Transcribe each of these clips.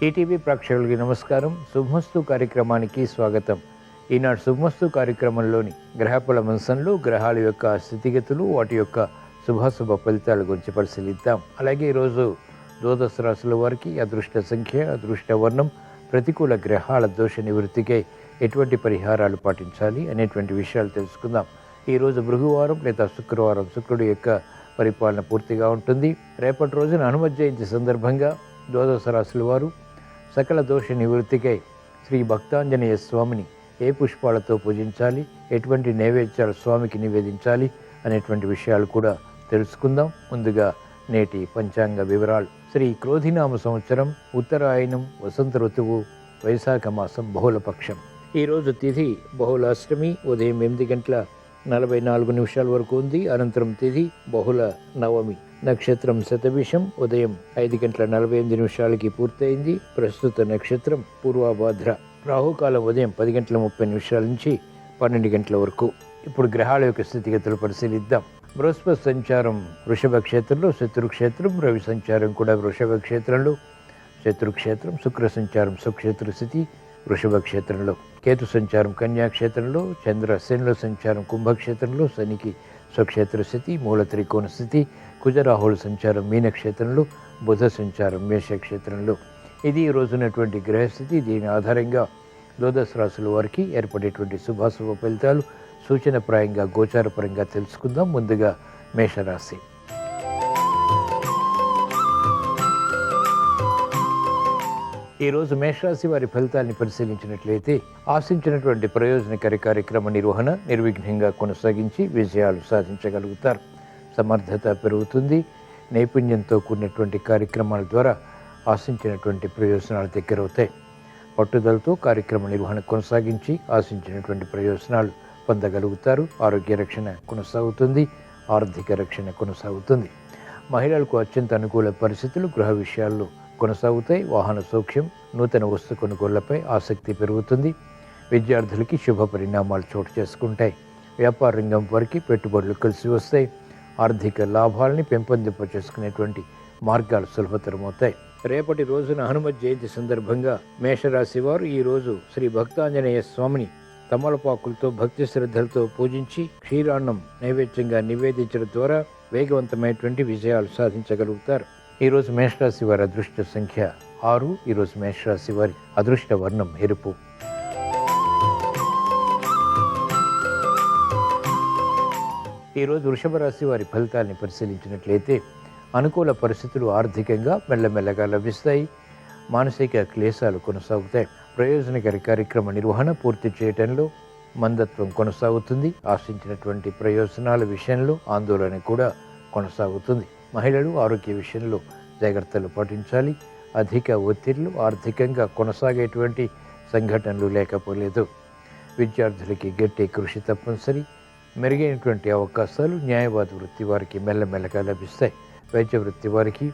ETV ప్రేక్షకులకి నమస్కారం. శుభమస్తు కార్యక్రమానికి స్వాగతం. ఈనాడు శుభమస్తు కార్యక్రమంలోని గ్రహఫల మంచంలో గ్రహాల యొక్క స్థితిగతులు, వాటి యొక్క శుభాశుభ ఫలితాల గురించి పరిశీలిద్దాం. అలాగే ఈరోజు ద్వాదశ రాశుల వారికి అదృష్ట సంఖ్య, అదృష్ట వర్ణం, ప్రతికూల గ్రహాల దోష నివృత్తికై ఎటువంటి పరిహారాలు పాటించాలి అనేటువంటి విషయాలు తెలుసుకుందాం. ఈరోజు భృగువారం లేదా శుక్రవారం, శుక్రుడి యొక్క పరిపాలన పూర్తిగా ఉంటుంది. రేపటి రోజున హనుమ జయంతి సందర్భంగా ద్వాదశ రాశుల వారు సకల దోష నివృత్తికై శ్రీ భక్తాంజనేయ స్వామిని ఏ పుష్పాలతో పూజించాలి, ఎటువంటి నైవేద్యాలు స్వామికి నివేదించాలి అనేటువంటి విషయాలు కూడా తెలుసుకుందాం. ముందుగా నేటి పంచాంగ వివరాలు. శ్రీ క్రోధినామ సంవత్సరం, ఉత్తరాయణం, వసంత ఋతువు, వైశాఖ మాసం, బహుళపక్షం. ఈరోజు తిథి బహుళాష్టమి, ఉదయం 8:44 వరకు ఉంది. అనంతరం తిథి బహుళ నవమి. నక్షత్రం శతభిషం, ఉదయం 5:48 పూర్తయింది. ప్రస్తుత నక్షత్రం పూర్వభాద్ర. రాహుకాలం ఉదయం 10:30 నుంచి 12 వరకు. ఇప్పుడు గ్రహాల యొక్క స్థితిగతులు పరిశీలిద్దాం. బృహస్పతి సంచారం వృషభ క్షేత్రంలో, శత్రుక్షేత్రం. రవి సంచారం కూడా వృషభ క్షేత్రంలో, శత్రుక్షేత్రం. శుక్ర సంచారం స్వక్షేత్ర స్థితి, వృషభ క్షేత్రంలో. కేతు సంచారం కన్యాక్షేత్రంలో, చంద్ర శనిల సంచారం కుంభక్షేత్రంలో, శనికి స్వక్షేత్ర స్థితి, మూల త్రికోణ స్థితి. కుజరాహుల సంచారం మీనక్షేత్రంలో, బుధ సంచారం మేషక్షేత్రంలో. ఇది ఈ రోజునటువంటి గ్రహస్థితి. దీని ఆధారంగా ద్వాదశ రాశుల వారికి ఏర్పడేటువంటి శుభాశుభ ఫలితాలు సూచనప్రాయంగా గోచారపరంగా తెలుసుకుందాం. ముందుగా మేషరాశి. ఈరోజు మేషరాశి వారి ఫలితాన్ని పరిశీలించినట్లయితే ఆశించినటువంటి ప్రయోజనకర కార్యక్రమ నిర్వహణ నిర్విఘ్నంగా కొనసాగించి విజయాలు సాధించగలుగుతారు. సమర్థత పెరుగుతుంది. నైపుణ్యంతో కూడినటువంటి కార్యక్రమాల ద్వారా ఆశించినటువంటి ప్రయోజనాలు దగ్గరవుతాయి. పట్టుదలతో కార్యక్రమ నిర్వహణ కొనసాగించి ఆశించినటువంటి ప్రయోజనాలు పొందగలుగుతారు. ఆరోగ్య రక్షణ కొనసాగుతుంది. ఆర్థిక రక్షణ కొనసాగుతుంది. మహిళలకు అత్యంత అనుకూల పరిస్థితులు గృహ విషయాల్లో కొనసాగుతాయి. వాహన సౌఖ్యం, నూతన వస్తు కొనుగోళ్లపై ఆసక్తి పెరుగుతుంది. విద్యార్థులకి శుభ పరిణామాలు చోటు చేసుకుంటాయి. వ్యాపార రంగం వారికి పెట్టుబడులు కలిసి వస్తాయి. ఆర్థిక లాభాలని పెంపొందింప చేసుకునేటువంటి మార్గాలు సులభతరమవుతాయి. రేపటి రోజున హనుమ జయంతి సందర్భంగా మేషరాశి వారు ఈరోజు శ్రీ భక్తాంజనేయ స్వామిని తమలపాకులతో భక్తి శ్రద్ధలతో పూజించి క్షీరాన్నం నైవేద్యంగా నివేదించడం ద్వారా వేగవంతమైనటువంటి విజయాలు సాధించగలుగుతారు. ఈరోజు మేషరాశి వారి అదృష్ట సంఖ్య 6. ఈరోజు మేషరాశి వారి అదృష్ట వర్ణం ఎరుపు. ఈరోజు వృషభ రాశి వారి ఫలితాన్ని పరిశీలించినట్లయితే అనుకూల పరిస్థితులు ఆర్థికంగా మెల్లమెల్లగా లభిస్తాయి. మానసిక క్లేశాలు కొనసాగుతాయి. ప్రయోజనకర కార్యక్రమ నిర్వహణ పూర్తి చేయటంలో మందత్వం కొనసాగుతుంది. ఆశించినటువంటి ప్రయోజనాల విషయంలో ఆందోళన కూడా కొనసాగుతుంది. మహిళలు ఆరోగ్య విషయంలో జాగ్రత్తలు పాటించాలి. అధిక ఒత్తిళ్లు, ఆర్థికంగా కొనసాగేటువంటి సంఘటనలు లేకపోలేదు. విద్యార్థులకి గట్టి కృషి తప్పనిసరి. మెరుగైనటువంటి అవకాశాలు న్యాయవాద వృత్తి వారికి మెల్లమెల్లగా లభిస్తాయి. వైద్య వృత్తి వారికి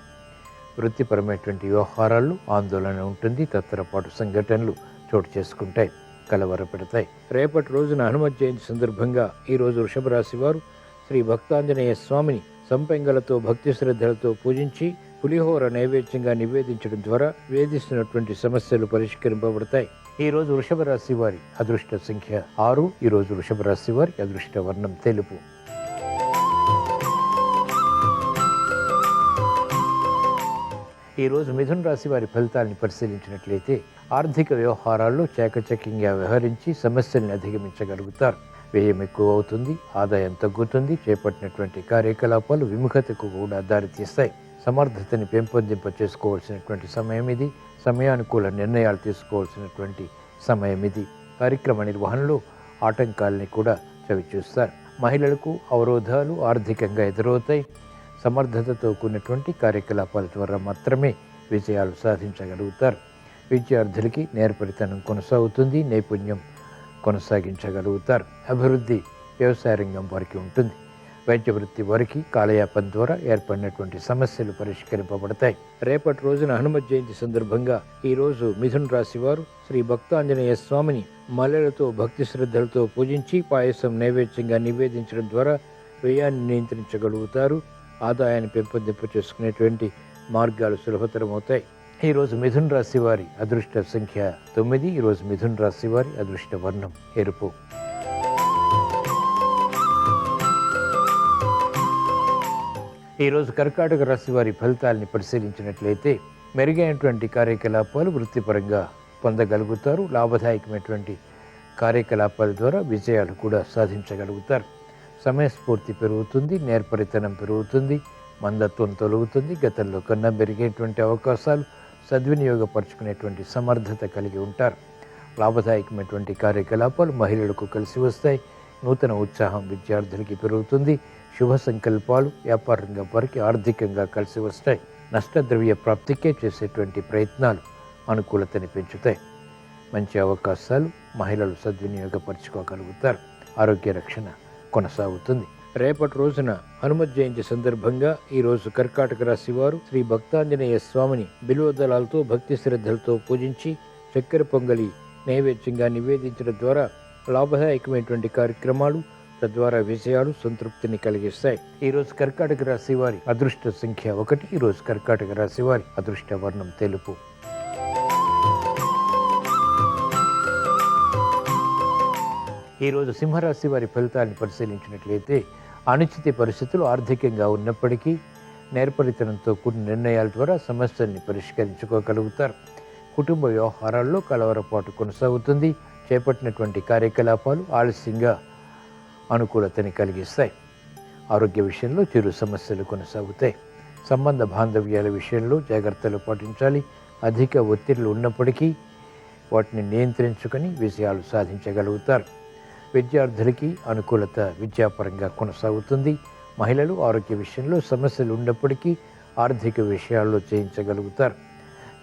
వృత్తిపరమైనటువంటి వ్యవహారాల్లో ఆందోళన ఉంటుంది. తత్తరపాటు సంఘటనలు చోటు చేసుకుంటాయి, కలవరపెడతాయి. రేపటి రోజున హనుమ జయంతి సందర్భంగా ఈరోజు వృషభ రాశి వారు శ్రీ భక్తాంజనేయ స్వామిని సంపెంగలతో భక్తి శ్రద్ధలతో పూజించి పులిహోర నైవేద్యంగా నివేదించడం ద్వారా వేధిస్తున్నటువంటి సమస్యలు పరిష్కరింపబడతాయి. ఈరోజు వృషభ రాశి వారి అదృష్ట సంఖ్య 6. ఈరోజు వృషభ రాశి వారి అదృష్ట వర్ణం తెలుపు. ఈరోజు మిథున రాశి వారి ఫలితాలను పరిశీలించినట్లయితే ఆర్థిక వ్యవహారాల్లో చాకచక్యంగా వ్యవహరించి సమస్యల్ని అధిగమించగలుగుతారు. వ్యయం ఎక్కువ అవుతుంది, ఆదాయం తగ్గుతుంది. చేపట్టినటువంటి కార్యకలాపాలు విముఖతకు కూడా దారితీస్తాయి. సమర్థతని పెంపొందింప చేసుకోవాల్సినటువంటి సమయం ఇది. సమయానుకూల నిర్ణయాలు తీసుకోవాల్సినటువంటి సమయం ఇది. కార్యక్రమ నిర్వహణలో ఆటంకాలని కూడా చవిచూస్తారు. మహిళలకు అవరోధాలు ఆర్థికంగా ఎదురవుతాయి. సమర్థతతో కూడినటువంటి కార్యకలాపాల ద్వారా మాత్రమే విజయాలు సాధించగలుగుతారు. విద్యార్థులకి నేర్పరితనం కొనసాగుతుంది. నైపుణ్యం కొనసాగించగలుగుతారు. అభివృద్ధి వ్యవసాయ రంగం వారికి ఉంటుంది. వైద్య వృత్తి వారికి కాలయాపన ద్వారా ఏర్పడినటువంటి సమస్యలు పరిష్కరింపబడతాయి. రేపటి రోజున హనుమ జయంతి సందర్భంగా ఈరోజు మిథున రాశి వారు శ్రీ భక్తాంజనేయ స్వామిని మల్లెలతో భక్తి శ్రద్ధలతో పూజించి పాయసం నైవేద్యంగా నివేదించడం ద్వారా వ్యయాన్ని నియంత్రించగలుగుతారు. ఆదాయాన్ని పెంపొందింప చేసుకునేటువంటి మార్గాలు సులభతరమవుతాయి. ఈరోజు మిథున రాశి వారి అదృష్ట సంఖ్య 9. ఈరోజు మిథున రాశి వారి అదృష్ట వర్ణం ఎరుపు. ఈరోజు కర్కాటక రాశి వారి ఫలితాలని పరిశీలించినట్లయితే మెరుగైనటువంటి కార్యకలాపాలు వృత్తిపరంగా పొందగలుగుతారు. లాభదాయకమైనటువంటి కార్యకలాపాల ద్వారా విజయాలు కూడా సాధించగలుగుతారు. సమయస్ఫూర్తి పెరుగుతుంది, నేర్పరితనం పెరుగుతుంది, మందత్వం తొలగుతుంది. గతంలో కన్నా మెరుగైనటువంటి అవకాశాలు సద్వినియోగపరుచుకునేటువంటి సమర్థత కలిగి ఉంటారు. లాభదాయకమైనటువంటి కార్యకలాపాలు మహిళలకు కలిసి వస్తాయి. నూతన ఉత్సాహం విద్యార్థులకి పెరుగుతుంది. శుభ సంకల్పాలు వ్యాపార రంగం వారికి ఆర్థికంగా కలిసి వస్తాయి. నష్టద్రవ్య ప్రాప్తికే చేసేటువంటి ప్రయత్నాలు అనుకూలతని పెంచుతాయి. మంచి అవకాశాలు మహిళలు సద్వినియోగపరుచుకోగలుగుతారు. ఆరోగ్య రక్షణ కొనసాగుతుంది. రేపటి రోజున హనుమత్ జయంతి సందర్భంగా ఈరోజు కర్కాటక రాశి వారు శ్రీ భక్తాంజనేయ స్వామిని బిల్వదళాలతో భక్తి శ్రద్ధలతో పూజించి చక్కెర పొంగలి నైవేద్యంగా నివేదించడం ద్వారా లాభదాయకమైనటువంటి కార్యక్రమాలు, తద్వారా విజయాలు, సంతృప్తిని కలిగిస్తాయి. ఈరోజు కర్కాటక రాశి వారి అదృష్ట సంఖ్య 1. ఈరోజు కర్కాటక రాశి వారి అదృష్ట వర్ణం తెలుపు. ఈరోజు సింహరాశి వారి ఫలితాన్ని పరిశీలించినట్లయితే అనిశ్చిత పరిస్థితులు ఆర్థికంగా ఉన్నప్పటికీ నేర్పరితనంతో కూడిన నిర్ణయాల ద్వారా సమస్యల్ని పరిష్కరించుకోగలుగుతారు. కుటుంబ వ్యవహారాల్లో కలవరపాటు కొనసాగుతుంది. చేపట్టినటువంటి కార్యకలాపాలు ఆలస్యంగా అనుకూలతని కలిగిస్తాయి. ఆరోగ్య విషయంలో చిరు సమస్యలు కొనసాగుతాయి. సంబంధ బాంధవ్యాల విషయంలో జాగ్రత్తలు పాటించాలి. అధిక ఒత్తిళ్లు ఉన్నప్పటికీ వాటిని నియంత్రించుకొని విజయాలు సాధించగలుగుతారు. విద్యార్థులకి అనుకూలత విద్యాపరంగా కొనసాగుతుంది. మహిళలు ఆరోగ్య విషయంలో సమస్యలు ఉన్నప్పటికీ ఆర్థిక విషయాల్లో చేయించగలుగుతారు.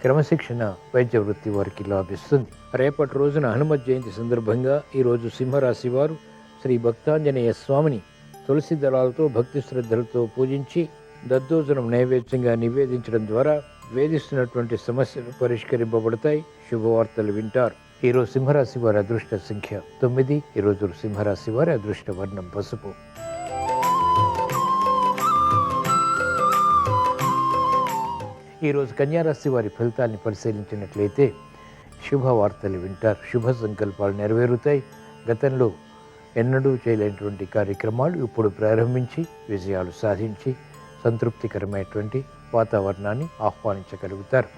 క్రమశిక్షణ వైద్య వృత్తి వారికి లాభిస్తుంది. రేపటి రోజున హనుమత్ జయంతి సందర్భంగా ఈరోజు సింహరాశి వారు శ్రీ భక్తాంజనేయ స్వామిని తులసి దళాలతో భక్తి శ్రద్ధలతో పూజించి దద్దోజనం నైవేద్యంగా నివేదించడం ద్వారా వేధిస్తున్నటువంటి సమస్యలు పరిష్కరింపబడతాయి. శుభవార్తలు వింటారు. ఈరోజు సింహరాశి వారి అదృష్ట సంఖ్య 9. ఈరోజు సింహరాశి వారి అదృష్ట వర్ణం పసుపు. ఈరోజు కన్యారాశి వారి ఫలితాన్ని పరిశీలించినట్లయితే శుభవార్తలు వింటారు. శుభ సంకల్పాలు నెరవేరుతాయి. గతంలో ఎన్నడూ చేయలేనటువంటి కార్యక్రమాలు ఇప్పుడు ప్రారంభించి విజయాలు సాధించి సంతృప్తికరమైనటువంటి వాతావరణాన్ని ఆహ్వానించగలుగుతారు.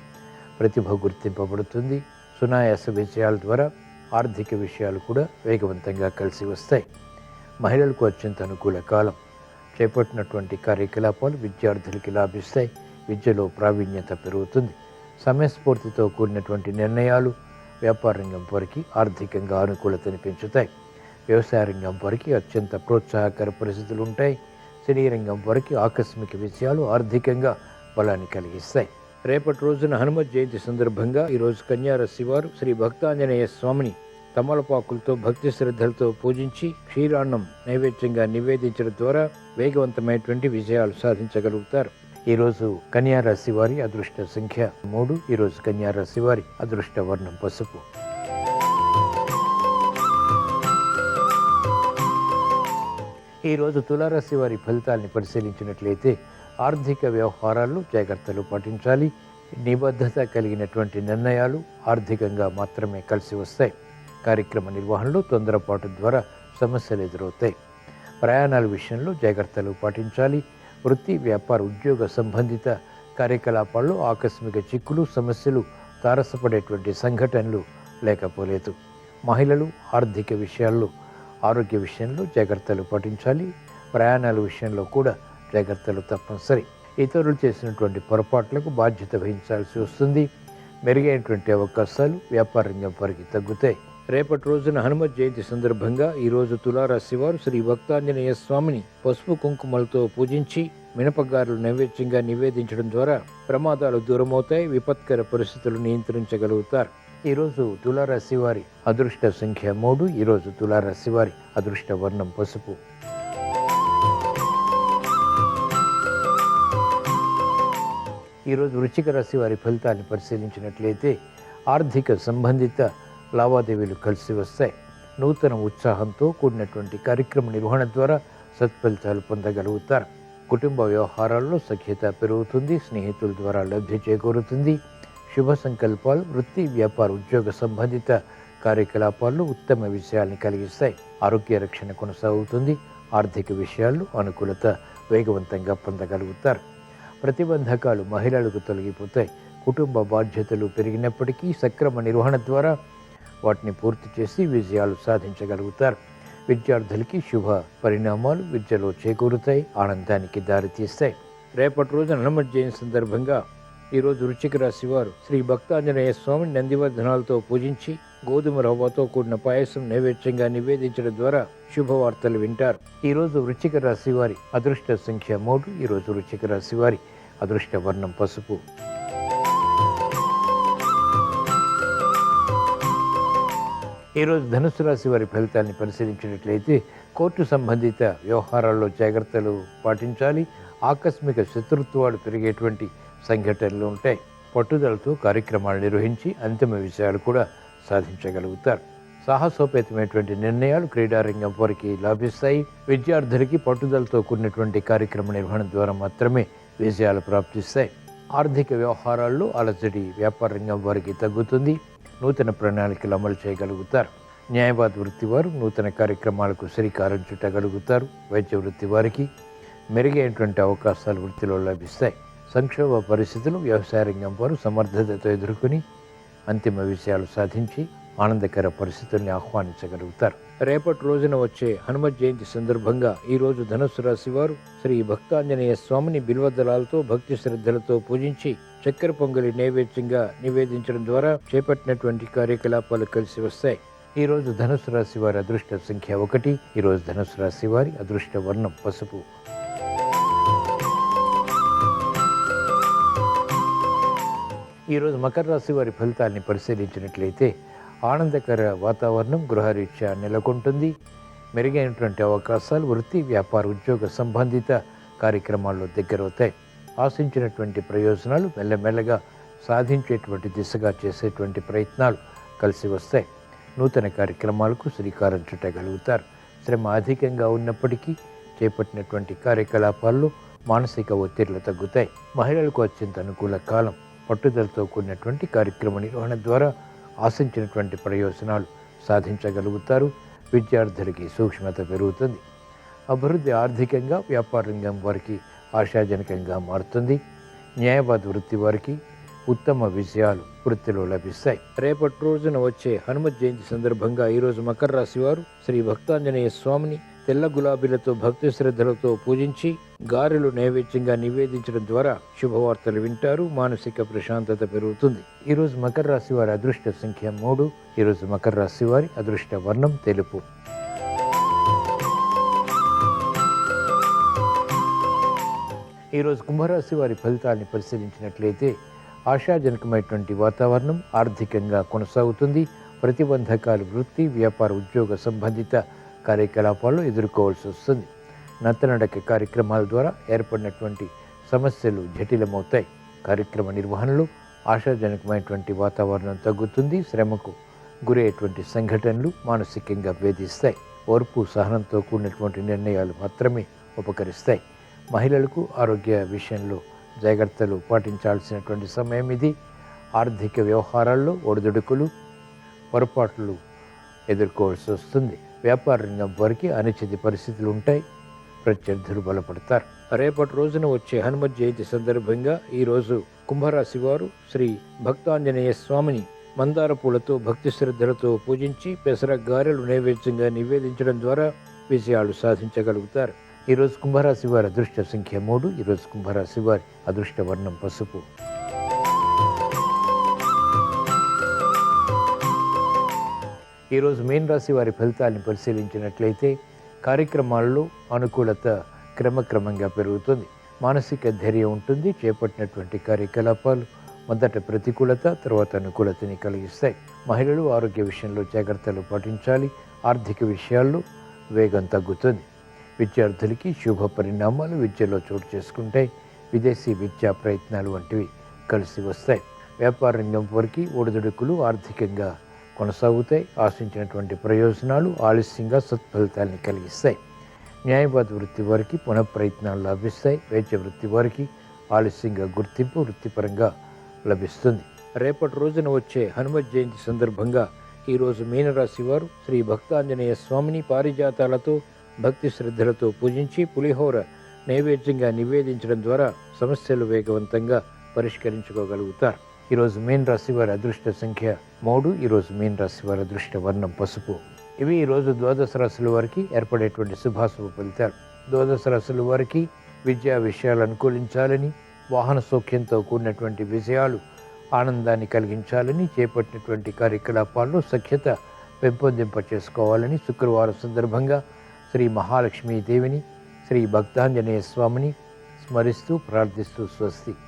ప్రతిభ గుర్తింపబడుతుంది. సునాయాస విజయాల ద్వారా ఆర్థిక విషయాలు కూడా వేగవంతంగా కలిసి వస్తాయి. మహిళలకు అత్యంత అనుకూల కాలం. చేపట్టినటువంటి కార్యకలాపాలు విద్యార్థులకి లాభిస్తాయి. విద్యలో ప్రావీణ్యత పెరుగుతుంది. సమయస్ఫూర్తితో కూడినటువంటి నిర్ణయాలు వ్యాపార రంగం వారికి ఆర్థికంగా అనుకూలతని పెంచుతాయి. వ్యవసాయ రంగం వారికి అత్యంత ప్రోత్సాహకర పరిస్థితులు ఉంటాయి. సినీ రంగం వారికి ఆకస్మిక విజయాలు ఆర్థికంగా బలాన్ని కలిగిస్తాయి. రేపటి రోజున హనుమత్ జయంతి సందర్భంగా ఈరోజు కన్యారాశి వారు శ్రీ భక్తాంజనేయ స్వామిని తమలపాకులతో భక్తి శ్రద్ధలతో పూజించి క్షీరాన్నం నైవేద్యంగా నివేదించడం ద్వారా వేగవంతమైనటువంటి విజయాలు సాధించగలుగుతారు. ఈరోజు కన్యారాశి వారి అదృష్ట సంఖ్య 3. ఈరోజు కన్యారాశి వారి అదృష్ట వర్ణం పసుపు. ఈరోజు తులారాశి వారి ఫలితాలని పరిశీలించినట్లయితే ఆర్థిక వ్యవహారాల్లో జాగ్రత్తలు పాటించాలి. నిబద్ధత కలిగినటువంటి నిర్ణయాలు ఆర్థికంగా మాత్రమే కలిసి వస్తాయి. కార్యక్రమ నిర్వహణలో తొందరపాటు ద్వారా సమస్యలు ఎదురవుతాయి. ప్రయాణాల విషయంలో జాగ్రత్తలు పాటించాలి. వృత్తి, వ్యాపార, ఉద్యోగ సంబంధిత కార్యకలాపాల్లో ఆకస్మిక చిక్కులు, సమస్యలు, తారసపడేటువంటి సంఘటనలు లేకపోలేదు. మహిళలు ఆర్థిక విషయాల్లో, ఆరోగ్య విషయంలో జాగ్రత్తలు పాటించాలి. ప్రయాణాల విషయంలో కూడా జాగ్రత్తలు తప్పనిసరి. ఇతరులు చేసినటువంటి పొరపాట్లకు బాధ్యత వహించాల్సి వస్తుంది. మెరుగైనటువంటి అవకాశాలు వ్యాపార రంగం వారికి తగ్గుతాయి. రేపటి రోజున హనుమత్ జయంతి సందర్భంగా ఈరోజు తులారాశి వారు శ్రీ భక్తాంజనేయ స్వామిని పసుపు కుంకుమలతో పూజించి మినపగారులు నైవేద్యంగా నివేదించడం ద్వారా ప్రమాదాలు దూరమవుతాయి. విపత్కర పరిస్థితులు నియంత్రించగలుగుతారు. ఈరోజు తులారాశి వారి అదృష్ట సంఖ్య 3. ఈరోజు తులారాశి వారి అదృష్ట వర్ణం పసుపు. ఈరోజు వృశ్చిక రాశి వారి ఫలితాన్ని పరిశీలించినట్లయితే ఆర్థిక సంబంధిత లావాదేవీలు కలిసి వస్తాయి. నూతన ఉత్సాహంతో కూడినటువంటి కార్యక్రమ నిర్వహణ ద్వారా సత్ఫలితాలు పొందగలుగుతారు. కుటుంబ వ్యవహారాల్లో సఖ్యత పెరుగుతుంది. స్నేహితుల ద్వారా లబ్ధి చేకూరుతుంది. శుభ సంకల్పాలు వృత్తి, వ్యాపార, ఉద్యోగ సంబంధిత కార్యకలాపాల్లో ఉత్తమ విషయాల్ని కలిగిస్తాయి. ఆరోగ్య రక్షణ కొనసాగుతుంది. ఆర్థిక విషయాల్లో అనుకూలత వేగవంతంగా పొందగలుగుతారు. ప్రతిబంధకాలు మహిళలకు తొలగిపోతాయి. కుటుంబ బాధ్యతలు పెరిగినప్పటికీ సక్రమ నిర్వహణ ద్వారా వాటిని పూర్తి చేసి విజయాలు సాధించగలుగుతారు. విద్యార్థులకి శుభ పరిణామాలు విద్యలో చేకూరుతాయి, ఆనందానికి దారితీస్తాయి. రేపటి రోజున హనుమత్ జయంతి సందర్భంగా ఈరోజు వృశ్చిక రాశి వారు శ్రీ భక్తాంజనేయ స్వామిని నందివర్ధనాలతో పూజించి గోధుమ రవ్వతో కూడిన పాయసం నైవేద్యంగా నివేదించడం ద్వారా శుభవార్తలు వింటారు. ఈరోజు వృశ్చిక రాశి వారి అదృష్ట సంఖ్య 3. ఈరోజు వృశ్చిక రాశి వారి అదృష్ట వర్ణం పసుపు. ఈరోజు ధనుసు రాశి వారి ఫలితాన్ని పరిశీలించినట్లయితే కోర్టు సంబంధిత వ్యవహారాల్లో జాగ్రత్తలు పాటించాలి. ఆకస్మిక శత్రుత్వాలు పెరిగేటువంటి సంఘటనలు ఉంటాయి. పట్టుదలతో కార్యక్రమాలు నిర్వహించి అంతిమ విషయాలు కూడా సాధించగలుగుతారు. సాహసోపేతమైనటువంటి నిర్ణయాలు క్రీడారంగం వారికి లాభిస్తాయి. విద్యార్థులకి పట్టుదలతో కూడినటువంటి కార్యక్రమ నిర్వహణ ద్వారా మాత్రమే విజయాలు ప్రాప్తిస్తాయి. ఆర్థిక వ్యవహారాల్లో అలజడి వ్యాపార రంగం వారికి తగ్గుతుంది. నూతన ప్రణాళికలు అమలు చేయగలుగుతారు. న్యాయవాద వృత్తి వారు నూతన కార్యక్రమాలకు శ్రీకారం చుట్టగలుగుతారు. వైద్య వృత్తి వారికి మెరుగైనటువంటి అవకాశాలు వృత్తిలో లభిస్తాయి. సంక్షోభ పరిస్థితులు వ్యవసాయ రంగం వారు సమర్థతతో ఎదుర్కొని అంతిమ విజయాలు సాధించి ఆనందకర పరిస్థితుల్ని ఆహ్వానించగలుగుతారు. రేపటి రోజున వచ్చే హనుమత్ జయంతి సందర్భంగా ఈరోజు ధనుస్సు రాశి వారు శ్రీ భక్తాంజనేయ స్వామిని బిల్వదళాలతో భక్తి శ్రద్ధలతో పూజించి చక్కెర పొంగలి నైవేద్యంగా నివేదించడం ద్వారా చేపట్టినటువంటి కార్యకలాపాలు కలిసి వస్తాయి. ఈరోజు ధనుస్సు రాశి వారి అదృష్ట సంఖ్య 1. ఈరోజు ధనుస్సు రాశి వారి అదృష్ట వర్ణం పసుపు. ఈరోజు మకర రాశి వారి ఫలితాన్ని పరిశీలించినట్లయితే ఆనందకర వాతావరణం గృహరీత్యా నెలకొంటుంది. మెరుగైనటువంటి అవకాశాలు వృత్తి, వ్యాపార, ఉద్యోగ సంబంధిత కార్యక్రమాల్లో దగ్గరవుతాయి. ఆశించినటువంటి ప్రయోజనాలు మెల్లమెల్లగా సాధించేటువంటి దిశగా చేసేటువంటి ప్రయత్నాలు కలిసి వస్తాయి. నూతన కార్యక్రమాలకు శ్రీకారం చుట్టగలుగుతారు. శ్రమ అధికంగా ఉన్నప్పటికీ చేపట్టినటువంటి కార్యకలాపాల్లో మానసిక ఒత్తిళ్లు తగ్గుతాయి. మహిళలకు అత్యంత అనుకూల కాలం. పట్టుదలతో కూడినటువంటి కార్యక్రమ నిర్వహణ ద్వారా ఆశించినటువంటి ప్రయోజనాలు సాధించగలుగుతారు. విద్యార్థులకి సూక్ష్మత పెరుగుతుంది. అభివృద్ధి ఆర్థికంగా వ్యాపార రంగం వారికి ఆశాజనకంగా మారుతుంది. న్యాయవాద వృత్తి వారికి ఉత్తమ విజయాలు వృత్తిలో లభిస్తాయి. రేపటి రోజున వచ్చే హనుమత్ జయంతి సందర్భంగా ఈరోజు మకర రాశి వారు శ్రీ భక్తాంజనేయ స్వామిని తెల్ల గులాబీలతో భక్తి శ్రద్ధలతో పూజించి గారెలు నైవేద్యంగా నివేదించడం ద్వారా శుభవార్తలు వింటారు. మానసిక ప్రశాంతత పెరుగుతుంది. ఈరోజు మకర రాశి వారి అదృష్ట సంఖ్య 3. ఈరోజు మకర రాశి వారి అదృష్ట వర్ణం తెలుపు. ఈరోజు కుంభరాశి వారి ఫలితాన్ని పరిశీలించినట్లయితే ఆశాజనకమైనటువంటి వాతావరణం ఆర్థికంగా కొనసాగుతుంది. ప్రతిబంధకాలు వృత్తి, వ్యాపార, ఉద్యోగ సంబంధిత కార్యకలాపాల్లో ఎదుర్కోవాల్సి వస్తుంది. నత్తనడక కార్యక్రమాల ద్వారా ఏర్పడినటువంటి సమస్యలు జటిలమవుతాయి. కార్యక్రమ నిర్వహణలో ఆశాజనకమైనటువంటి వాతావరణం తగ్గుతుంది. శ్రమకు గురయ్యేటువంటి సంఘటనలు మానసికంగా వేధిస్తాయి. ఓర్పు, సహనంతో కూడినటువంటి నిర్ణయాలు మాత్రమే ఉపకరిస్తాయి. మహిళలకు ఆరోగ్య విషయంలో జాగ్రత్తలు పాటించాల్సినటువంటి సమయం ఇది. ఆర్థిక వ్యవహారాల్లో ఒడిదుడుకులు, పొరపాట్లు ఎదుర్కోవాల్సి వస్తుంది. వ్యాపార రంగం వారికి అనిశ్చిత పరిస్థితులు ఉంటాయి. ప్రత్యర్థులు బలపడతారు. రేపటి రోజున వచ్చే హనుమత్ జయంతి సందర్భంగా ఈరోజు కుంభరాశి వారు శ్రీ భక్తాంజనేయ స్వామిని మందార పూలతో భక్తి శ్రద్ధలతో పూజించి పెసర గారెలు నైవేద్యంగా నివేదించడం ద్వారా విజయాలు సాధించగలుగుతారు. ఈరోజు కుంభరాశి వారి అదృష్ట సంఖ్య 3. ఈరోజు కుంభరాశి వారి అదృష్ట వర్ణం పసుపు. ఈరోజు మీన రాశి వారి ఫలితాన్ని పరిశీలించినట్లయితే కార్యక్రమాల్లో అనుకూలత క్రమక్రమంగా పెరుగుతుంది. మానసిక ధైర్యం ఉంటుంది. చేపట్టినటువంటి కార్యకలాపాలు మొదట ప్రతికూలత, తర్వాత అనుకూలతని కలిగిస్తాయి. మహిళలు ఆరోగ్య విషయంలో జాగ్రత్తలు పాటించాలి. ఆర్థిక విషయాల్లో వేగం తగ్గుతుంది. విద్యార్థులకి శుభ పరిణామాలు విద్యలో చోటు చేసుకుంటాయి. విదేశీ విద్యా ప్రయత్నాలు వంటివి కలిసి వస్తాయి. వ్యాపార రంగం వారికి ఒడిదుడుకులు ఆర్థికంగా కొనసాగుతాయి. ఆశించినటువంటి ప్రయోజనాలు ఆలస్యంగా సత్ఫలితాన్ని కలిగిస్తాయి. న్యాయవాద వృత్తి వారికి పునఃప్రయత్నాలు లభిస్తాయి. వైద్య వృత్తి వారికి ఆలస్యంగా గుర్తింపు వృత్తిపరంగా లభిస్తుంది. రేపటి రోజున వచ్చే హనుమత్ జయంతి సందర్భంగా ఈరోజు మీనరాశి వారు శ్రీ భక్తాంజనేయ స్వామిని పారిజాతాలతో భక్తి శ్రద్ధలతో పూజించి పులిహోర నైవేద్యంగా నివేదించడం ద్వారా సమస్యలు వేగవంతంగా పరిష్కరించుకోగలుగుతారు. ఈరోజు మీన రాశి వారి అదృష్ట సంఖ్య 3. ఈరోజు మీన రాశి వారి అదృష్ట వర్ణం పసుపు. ఇవి ఈరోజు ద్వాదశ రాశుల వారికి ఏర్పడేటువంటి శుభాశుభ ఫలితాలు. ద్వాదశ రాశుల వారికి విద్యా విషయాలు అనుకూలించాలని, వాహన సౌఖ్యంతో కూడినటువంటి విజయాలు ఆనందాన్ని కలిగించాలని, చేపట్టినటువంటి కార్యకలాపాల్లో సఖ్యత పెంపొందింప చేసుకోవాలని శుక్రవారం సందర్భంగా శ్రీ మహాలక్ష్మీదేవిని, శ్రీ భక్తాంజనేయ స్వామిని స్మరిస్తూ ప్రార్థిస్తూ స్వస్తి.